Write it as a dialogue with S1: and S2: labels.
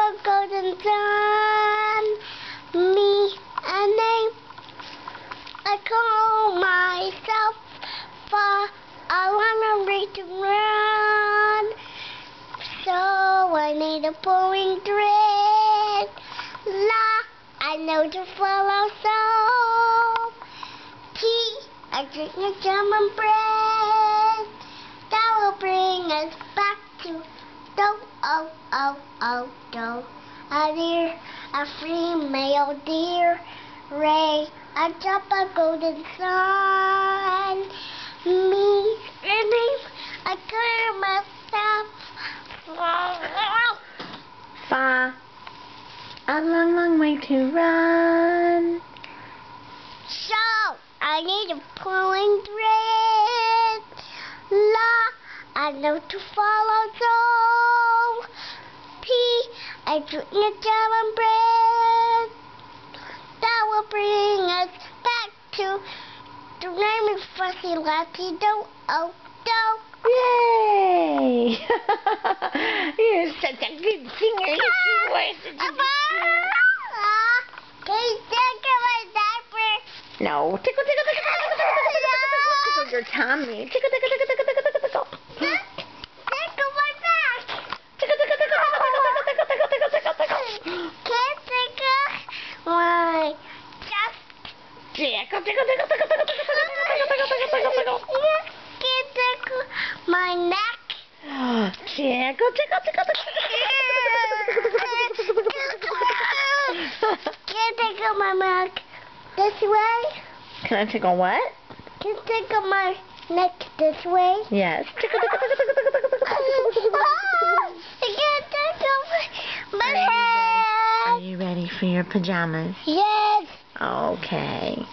S1: a golden sun. Me and I call myself for I wanna reach to run. So I need a pulling thread. La, I know to follow so. Tea, I drink a jam and bread. That will bring us back to do, do. A deer, a female deer, ray, I drop a golden sun. Me, I clear myself.
S2: Fa, a long, long way to run.
S1: So, I need a pulling thread. La, I know to follow so. P, I drink a jam and bread. That will bring us back to the name of Fussy Lappy Do, do.
S2: Yay! You're such a good singer. You are such a good singer.
S1: Can you tickle my diaper?
S2: No. Tickle, tickle, tickle, tickle, tickle, tickle, tickle, tickle, tickle your tummy. Tickle, tickle, tickle, tickle, tickle, tickle, tickle.
S1: Tickle my back.
S2: Tickle, tickle, tickle, tickle, tickle, tickle, tickle, tickle, tickle, tickle.
S1: Can't tickle my chest.
S2: Tickle, tickle, tickle, tickle, tickle, tickle, tickle, tickle, tickle, tickle.
S1: Can't tickle my neck.
S2: Tickle, tickle, tickle, tickle.
S1: Can't tickle my neck this way.
S2: Can I tickle what?
S1: Can you tickle my neck this way?
S2: Yes. Tickle, tickle, tickle, tickle, tickle, tickle, tickle.
S1: I can't tickle my head.
S2: Are you ready for your pajamas?
S1: Yes.
S2: Okay.